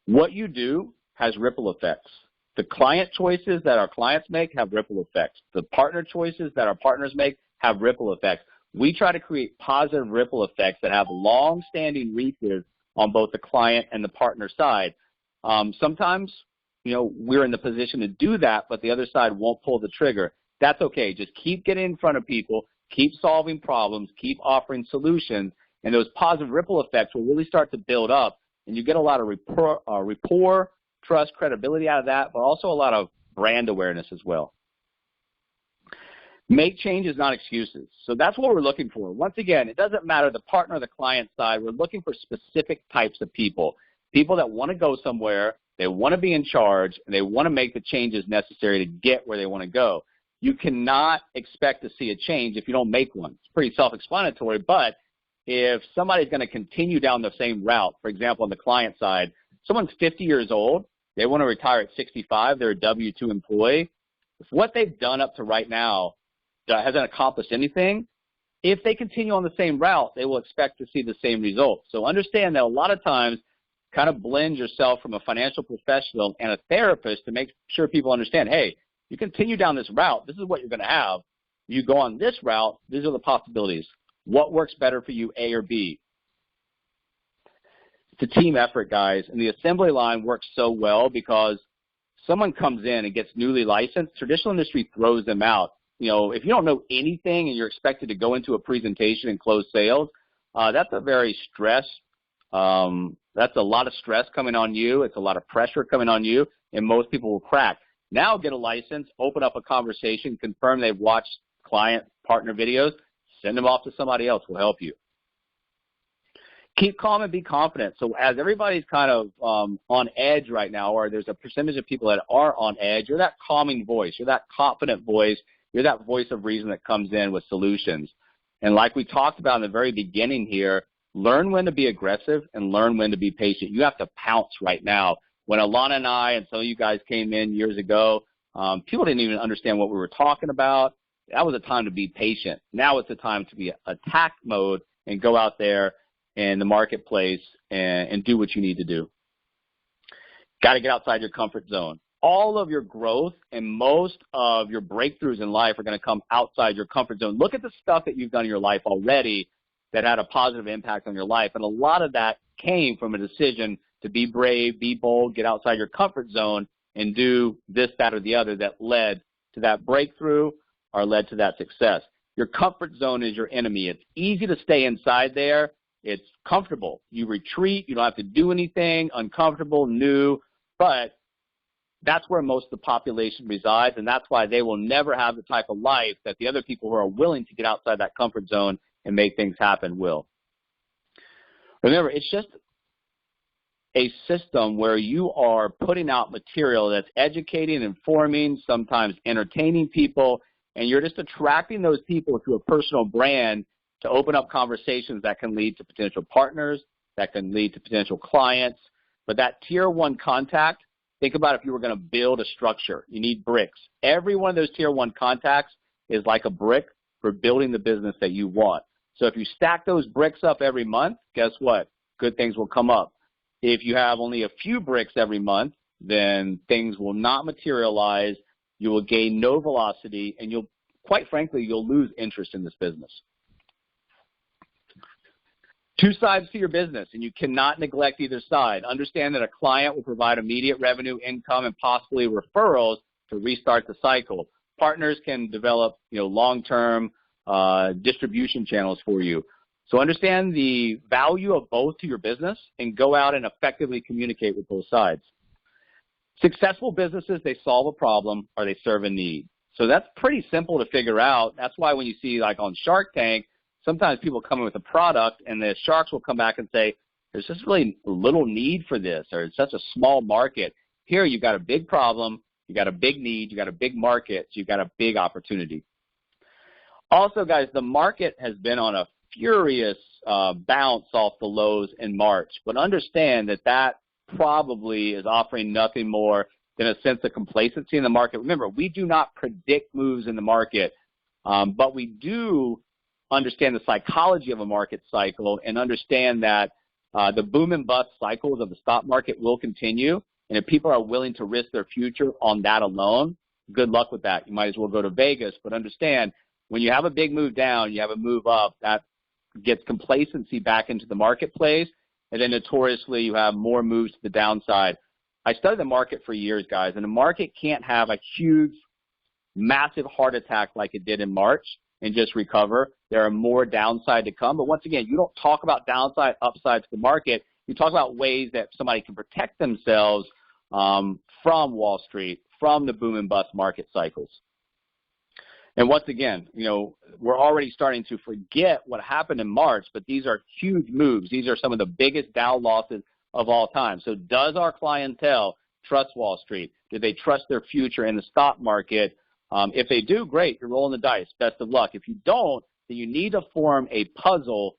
What you do has ripple effects. The client choices that our clients make have ripple effects. The partner choices that our partners make have ripple effects. We try to create positive ripple effects that have long-standing reaches on both the client and the partner side. Sometimes, we're in the position to do that, but the other side won't pull the trigger. That's okay. Just keep getting in front of people, keep solving problems, keep offering solutions, and those positive ripple effects will really start to build up, and you get a lot of rapport, trust, credibility out of that, but also a lot of brand awareness as well. Make changes, not excuses. So that's what we're looking for. Once again, it doesn't matter the partner or the client side. We're looking for specific types of people, people that want to go somewhere, they want to be in charge, and they want to make the changes necessary to get where they want to go. You cannot expect to see a change if you don't make one. It's pretty self-explanatory, but if somebody's going to continue down the same route, for example, on the client side, someone's 50 years old, they want to retire at 65, they're a W-2 employee. If what they've done up to right now hasn't accomplished anything, if they continue on the same route, they will expect to see the same results. So understand that a lot of times kind of blend yourself from a financial professional and a therapist to make sure people understand, hey, you continue down this route, this is what you're going to have. You go on this route, these are the possibilities. What works better for you, A or B? It's a team effort, guys, and the assembly line works so well because someone comes in and gets newly licensed, traditional industry throws them out. If you don't know anything and you're expected to go into a presentation and close sales, that's a very that's a lot of stress coming on you. It's a lot of pressure coming on you, and most people will crack. Now get a license, open up a conversation, confirm they've watched client partner videos, send them off to somebody else who will help you. Keep calm and be confident. So as everybody's kind of on edge right now, or there's a percentage of people that are on edge, you're that calming voice. You're that confident voice. You're that voice of reason that comes in with solutions. And like we talked about in the very beginning here, learn when to be aggressive and learn when to be patient. You have to pounce right now. When Alana and I and some of you guys came in years ago, people didn't even understand what we were talking about. That was a time to be patient. Now it's a time to be attack mode and go out there in the marketplace and do what you need to do. Got to get outside your comfort zone. All of your growth and most of your breakthroughs in life are going to come outside your comfort zone. Look at the stuff that you've done in your life already that had a positive impact on your life, and a lot of that came from a decision to be brave, be bold, get outside your comfort zone, and do this, that, or the other that led to that breakthrough or led to that success. Your comfort zone is your enemy. It's easy to stay inside there. It's comfortable. You retreat. You don't have to do anything, uncomfortable, new, but that's where most of the population resides, and that's why they will never have the type of life that the other people who are willing to get outside that comfort zone and make things happen will. Remember, it's just a system where you are putting out material that's educating, informing, sometimes entertaining people, and you're just attracting those people to a personal brand to open up conversations that can lead to potential partners, that can lead to potential clients. But that tier one contact, think about if you were going to build a structure. You need bricks. Every one of those tier one contacts is like a brick for building the business that you want. So if you stack those bricks up every month, guess what? Good things will come up. If you have only a few bricks every month, then things will not materialize. You will gain no velocity, and you'll, quite frankly, you'll lose interest in this business. Two sides to your business, and you cannot neglect either side. Understand that a client will provide immediate revenue, income, and possibly referrals to restart the cycle. Partners can develop, long-term distribution channels for you. So understand the value of both to your business and go out and effectively communicate with both sides. Successful businesses, they solve a problem or they serve a need. So that's pretty simple to figure out. That's why when you see like on Shark Tank, sometimes people come in with a product and the sharks will come back and say, there's just really little need for this, or it's such a small market. Here you've got a big problem, you got a big need, you got a big market, so you've got a big opportunity. Also, guys, the market has been on a furious bounce off the lows in March, but understand that that probably is offering nothing more than a sense of complacency in the market. Remember, we do not predict moves in the market, but we do understand the psychology of a market cycle and understand that the boom and bust cycles of the stock market will continue, and if people are willing to risk their future on that alone, good luck with that. You might as well go to Vegas, but understand when you have a big move down, you have a move up, that gets complacency back into the marketplace, and then notoriously you have more moves to the downside. I studied the market for years, guys, and the market can't have a huge, massive heart attack like it did in March and just recover. There are more downside to come, but once again, you don't talk about downside, upside to the market. You talk about ways that somebody can protect themselves from Wall Street, from the boom and bust market cycles. And once again, we're already starting to forget what happened in March, but these are huge moves. These are some of the biggest Dow losses of all time. So does our clientele trust Wall Street? Do they trust their future in the stock market? If they do, great, you're rolling the dice. Best of luck. If you don't, then you need to form a puzzle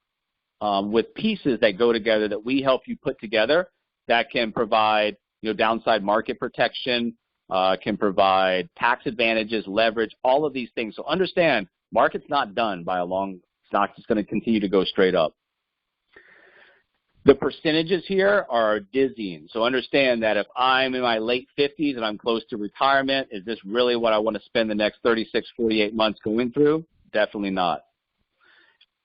with pieces that go together that we help you put together that can provide downside market protection, can provide tax advantages, leverage, all of these things. So understand, market's not done by a long, it's not just going to continue to go straight up. The percentages here are dizzying. So understand that if I'm in my late 50s and I'm close to retirement, is this really what I want to spend the next 36, 48 months going through? Definitely not.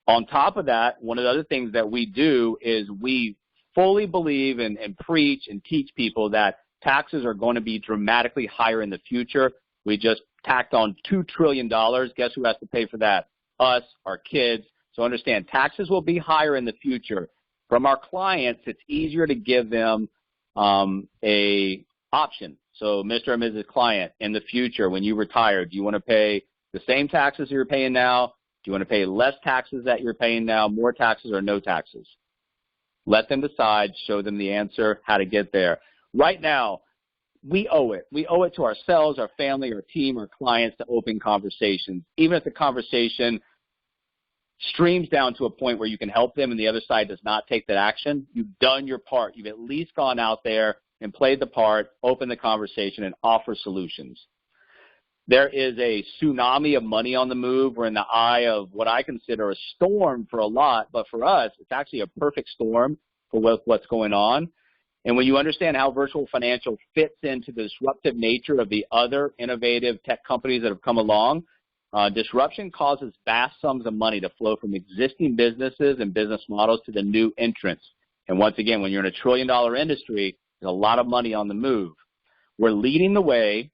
On top of that, one of the other things that we do is we fully believe and preach and teach people that taxes are going to be dramatically higher in the future. We just tacked on $2 trillion. Guess who has to pay for that? Us, our kids. So understand, taxes will be higher in the future. From our clients, it's easier to give them a option. So Mr. or Mrs. Client, in the future, when you retire, do you want to pay the same taxes you're paying now? Do you want to pay less taxes that you're paying now, more taxes or no taxes? Let them decide, show them the answer, how to get there. Right now, we owe it. We owe it to ourselves, our family, our team, our clients to open conversations. Even if the conversation streams down to a point where you can help them and the other side does not take that action, you've done your part. You've at least gone out there and played the part, opened the conversation, and offer solutions. There is a tsunami of money on the move. We're in the eye of what I consider a storm for a lot, but for us, it's actually a perfect storm for what's going on. And when you understand how virtual financial fits into the disruptive nature of the other innovative tech companies that have come along, disruption causes vast sums of money to flow from existing businesses and business models to the new entrants. And once again, when you're in a trillion-dollar industry, there's a lot of money on the move. We're leading the way,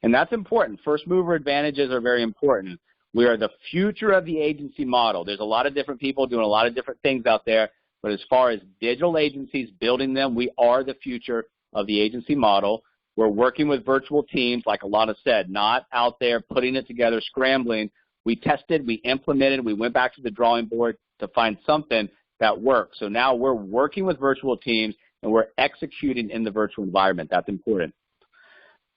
and that's important. First mover advantages are very important. We are the future of the agency model. There's a lot of different people doing a lot of different things out there, but as far as digital agencies, building them, we are the future of the agency model. We're working with virtual teams, like Alana said, not out there putting it together, scrambling. We tested, we implemented, we went back to the drawing board to find something that works. So now we're working with virtual teams, and we're executing in the virtual environment. That's important.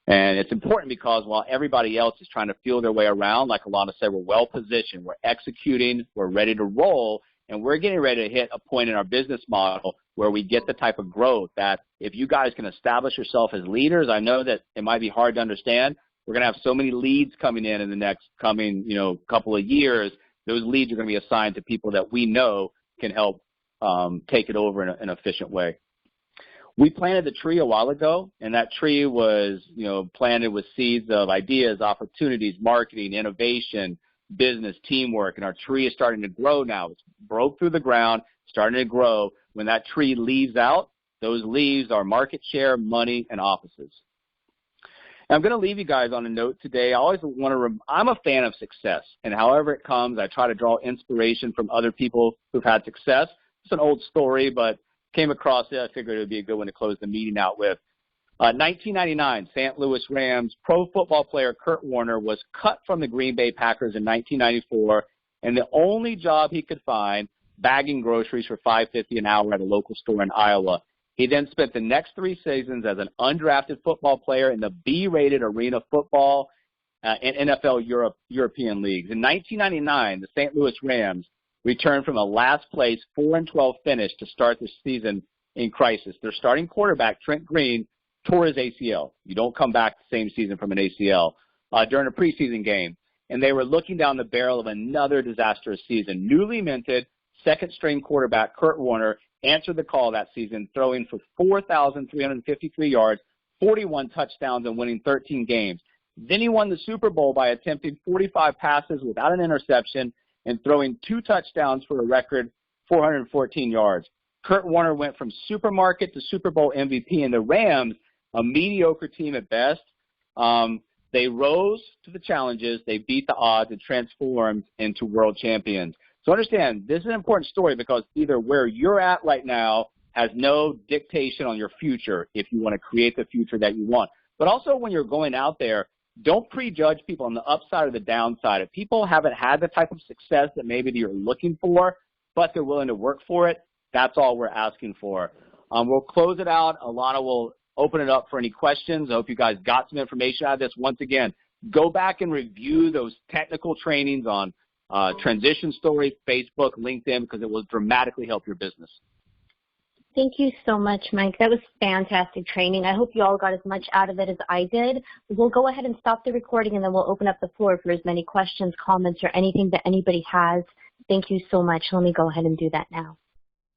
And it's important because while everybody else is trying to feel their way around, like Alana said, we're well positioned, we're executing, we're ready to roll, and we're getting ready to hit a point in our business model where we get the type of growth that if you guys can establish yourself as leaders, I know that it might be hard to understand. We're going to have so many leads coming in the next coming, couple of years. Those leads are going to be assigned to people that we know can help take it over in an efficient way. We planted the tree a while ago, and that tree was, planted with seeds of ideas, opportunities, marketing, innovation, business, teamwork, and our tree is starting to grow now. It's broke through the ground, starting to grow. When that tree leaves out, those leaves are market share, money, and offices. And I'm going to leave you guys on a note today. I always I'm a fan of success, and however it comes, I try to draw inspiration from other people who've had success. It's an old story, but came across it. I figured it would be a good one to close the meeting out with. 1999, St. Louis Rams pro football player Kurt Warner was cut from the Green Bay Packers in 1994, and the only job he could find, bagging groceries for $5.50 an hour at a local store in Iowa. He then spent the next 3 seasons as an undrafted football player in the B-rated Arena Football and NFL European leagues. In 1999, the St. Louis Rams returned from a last-place 4-12 finish to start the season in crisis. Their starting quarterback, Trent Green, tore his ACL. You don't come back the same season from an ACL during a preseason game. And they were looking down the barrel of another disastrous season. Newly minted second-string quarterback Kurt Warner answered the call that season, throwing for 4,353 yards, 41 touchdowns, and winning 13 games. Then he won the Super Bowl by attempting 45 passes without an interception and throwing 2 touchdowns for a record 414 yards. Kurt Warner went from supermarket to Super Bowl MVP, and the Rams, a mediocre team at best, they rose to the challenges, they beat the odds, and transformed into world champions. So understand, this is an important story because either where you're at right now has no dictation on your future if you want to create the future that you want. But also when you're going out there, don't prejudge people on the upside or the downside. If people haven't had the type of success that maybe you're looking for, but they're willing to work for it, that's all we're asking for. We'll close it out. Alana will open it up for any questions. I hope you guys got some information out of this. Once again, go back and review those technical trainings on transition stories, Facebook, LinkedIn, because it will dramatically help your business. Thank you so much, Mike. That was fantastic training. I hope you all got as much out of it as I did. We'll go ahead and stop the recording, and then we'll open up the floor for as many questions, comments, or anything that anybody has. Thank you so much. Let me go ahead and do that now.